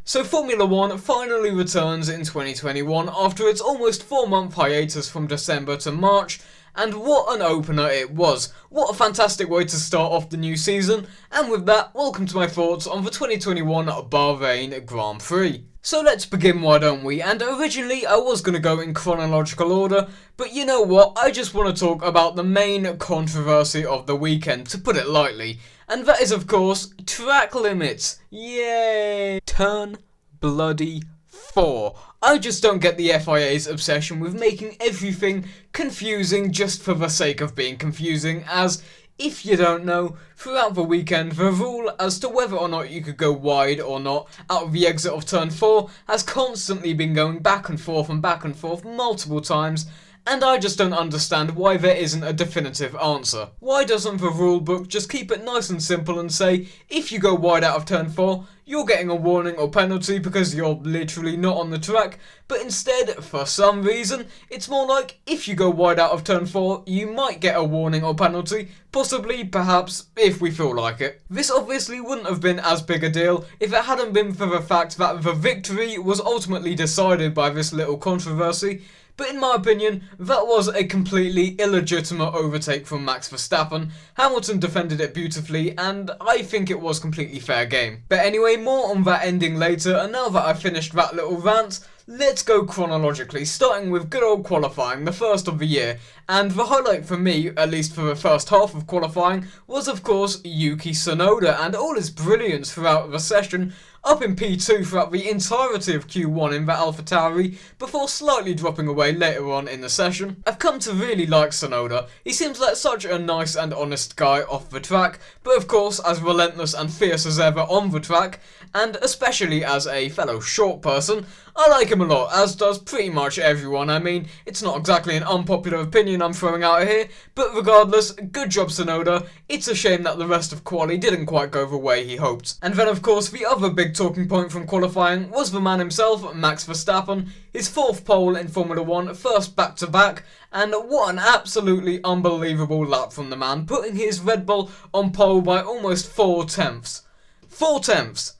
So Formula 1 finally returns in 2021 after its almost 4-month hiatus from December to March, and what an opener it was. What a fantastic way to start off the new season, and with that, welcome to my thoughts on the 2021 Bahrain Grand Prix. So let's begin, why don't we? And originally I was going to go in chronological order, but you know what, I just want to talk about the main controversy of the weekend, to put it lightly, and that is of course track limits. Yay! Turn bloody 4. I just don't get the FIA's obsession with making everything confusing just for the sake of being confusing, as if you don't know, throughout the weekend, the rule as to whether or not you could go wide or not out of the exit of turn 4 has constantly been going back and forth multiple times, and I just don't understand why there isn't a definitive answer. Why doesn't the rule book just keep it nice and simple and say, if you go wide out of turn 4, you're getting a warning or penalty because you're literally not on the track, but instead, for some reason, it's more like, if you go wide out of turn 4, you might get a warning or penalty, possibly, perhaps, if we feel like it. This obviously wouldn't have been as big a deal if it hadn't been for the fact that the victory was ultimately decided by this little controversy. But in my opinion, that was a completely illegitimate overtake from Max Verstappen. Hamilton defended it beautifully, and I think it was completely fair game. But anyway, more on that ending later, and now that I've finished that little rant, let's go chronologically, starting with good old qualifying, the first of the year. And the highlight for me, at least for the first half of qualifying, was of course Yuki Tsunoda and all his brilliance throughout the session, up in P2 throughout the entirety of Q1 in the AlphaTauri, before slightly dropping away later on in the session. I've come to really like Tsunoda. He seems like such a nice and honest guy off the track, but of course as relentless and fierce as ever on the track, and especially as a fellow short person, I like him a lot, as does pretty much everyone. I mean, it's not exactly an unpopular opinion I'm throwing out here, but regardless, good job Tsunoda. It's a shame that the rest of quali didn't quite go the way he hoped. And then of course the other big talking point from qualifying was the man himself, Max Verstappen, his 4th pole in Formula 1, first back-to-back, and what an absolutely unbelievable lap from the man, putting his Red Bull on pole by almost 4 tenths. 4 tenths!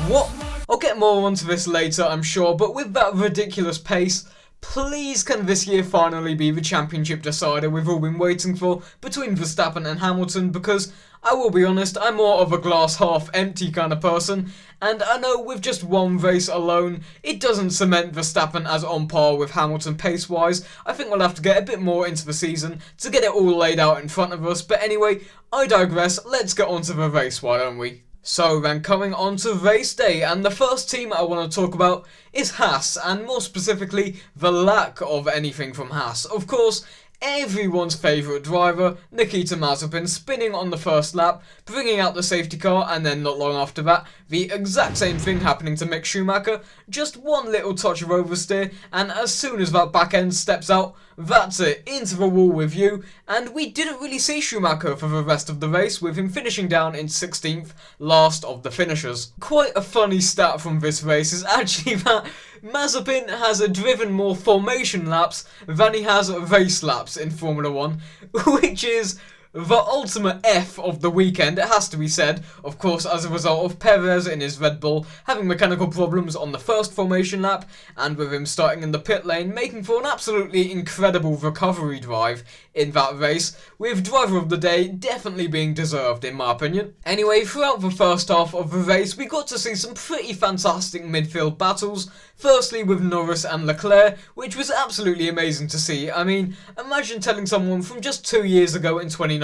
What? I'll get more onto this later, I'm sure, but with that ridiculous pace, please can this year finally be the championship decider we've all been waiting for between Verstappen and Hamilton, because I will be honest, I'm more of a glass half empty kind of person, and I know with just one race alone, it doesn't cement Verstappen as on par with Hamilton pace-wise. I think we'll have to get a bit more into the season to get it all laid out in front of us, but anyway, I digress, let's get on to the race, why don't we? So then coming on to race day, and the first team I want to talk about is Haas, and more specifically the lack of anything from Haas. Of course, everyone's favourite driver, Nikita Mazepin, spinning on the first lap, bringing out the safety car, and then not long after that, the exact same thing happening to Mick Schumacher, just one little touch of oversteer, and as soon as that back end steps out, that's it, into the wall with you, and we didn't really see Schumacher for the rest of the race, with him finishing down in 16th, last of the finishers. Quite a funny stat from this race is actually that Mazepin has driven more formation laps than he has race laps in Formula 1, which is the ultimate F of the weekend, it has to be said, of course as a result of Perez in his Red Bull having mechanical problems on the first formation lap, and with him starting in the pit lane, making for an absolutely incredible recovery drive in that race, with driver of the day definitely being deserved in my opinion. Anyway, throughout the first half of the race, we got to see some pretty fantastic midfield battles, firstly with Norris and Leclerc, which was absolutely amazing to see. I mean, imagine telling someone from just 2 years ago in 2019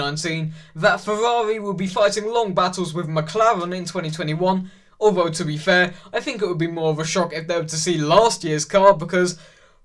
that Ferrari would be fighting long battles with McLaren in 2021, although to be fair, I think it would be more of a shock if they were to see last year's car, because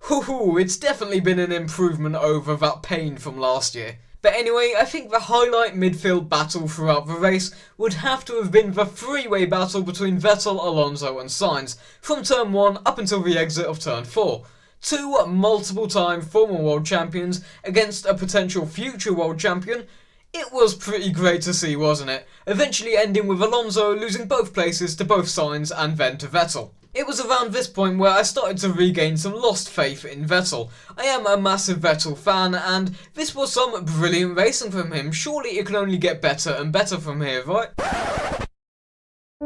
it's definitely been an improvement over that pain from last year. But anyway, I think the highlight midfield battle throughout the race would have to have been the three-way battle between Vettel, Alonso and Sainz, from turn 1 up until the exit of turn 4. 2 multiple-time former world champions against a potential future world champion. It was pretty great to see, wasn't it? Eventually ending with Alonso losing both places to both Sainz and then to Vettel. It was around this point where I started to regain some lost faith in Vettel. I am a massive Vettel fan, and this was some brilliant racing from him. Surely it can only get better and better from here, right?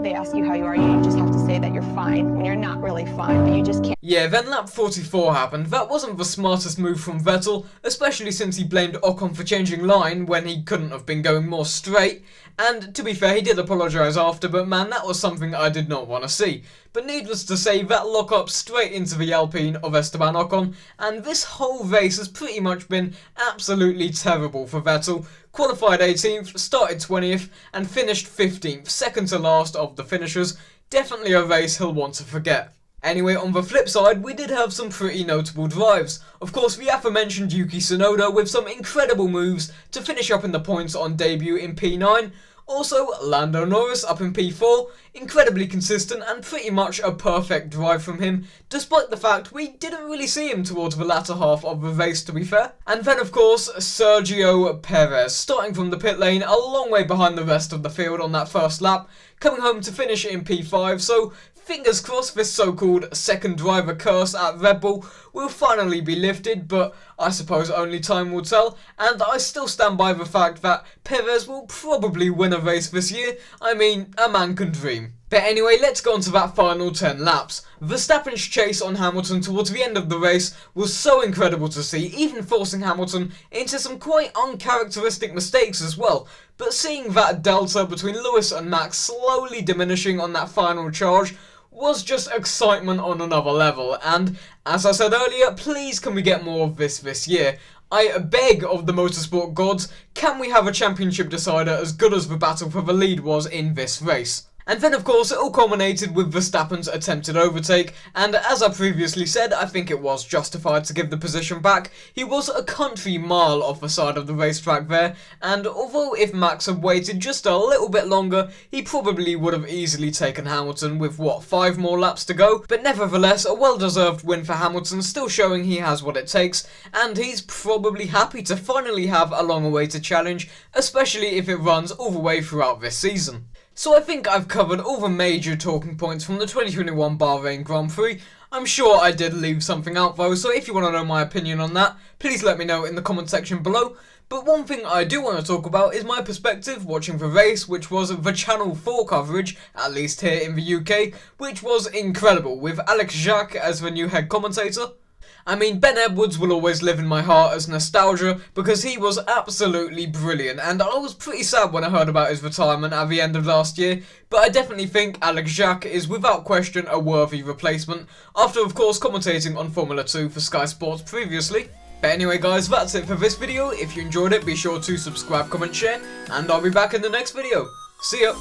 They ask you how you are, you just have to say that you're fine when you're not really fine, but you just can't. Yeah, then lap 44 happened. That wasn't the smartest move from Vettel, especially since he blamed Ocon for changing line when he couldn't have been going more straight. And to be fair, he did apologise after, but man, that was something I did not want to see. But needless to say, that lock up straight into the Alpine of Esteban Ocon, and this whole race has pretty much been absolutely terrible for Vettel. Qualified 18th, started 20th, and finished 15th, second to last of the finishers. Definitely a race he'll want to forget. Anyway, on the flip side, we did have some pretty notable drives. Of course, the aforementioned Yuki Tsunoda with some incredible moves to finish up in the points on debut in P9. Also, Lando Norris up in P4, incredibly consistent and pretty much a perfect drive from him, despite the fact we didn't really see him towards the latter half of the race, to be fair. And then of course, Sergio Perez, starting from the pit lane a long way behind the rest of the field on that first lap, coming home to finish in P5, so fingers crossed this so-called second driver curse at Red Bull will finally be lifted, but I suppose only time will tell, and I still stand by the fact that Perez will probably win a race this year. I mean, a man can dream. But anyway, let's go on to that final 10 laps. Verstappen's chase on Hamilton towards the end of the race was so incredible to see, even forcing Hamilton into some quite uncharacteristic mistakes as well. But seeing that delta between Lewis and Max slowly diminishing on that final charge was just excitement on another level, and as I said earlier, please can we get more of this year? I beg of the motorsport gods, can we have a championship decider as good as the battle for the lead was in this race? And then of course it all culminated with Verstappen's attempted overtake, and as I previously said, I think it was justified to give the position back. He was a country mile off the side of the racetrack there, and although if Max had waited just a little bit longer, he probably would have easily taken Hamilton with what, 5 more laps to go, but nevertheless a well-deserved win for Hamilton, still showing he has what it takes, and he's probably happy to finally have a long-awaited challenge, especially if it runs all the way throughout this season. So I think I've covered all the major talking points from the 2021 Bahrain Grand Prix. I'm sure I did leave something out though, so if you want to know my opinion on that, please let me know in the comment section below. But one thing I do want to talk about is my perspective watching the race, which was the Channel 4 coverage, at least here in the UK, which was incredible, with Alex Jacques as the new head commentator. I mean, Ben Edwards will always live in my heart as nostalgia because he was absolutely brilliant, and I was pretty sad when I heard about his retirement at the end of last year, but I definitely think Alex Jacques is without question a worthy replacement, after of course commentating on Formula 2 for Sky Sports previously. But anyway guys, that's it for this video. If you enjoyed it, be sure to subscribe, comment, share, and I'll be back in the next video. See ya!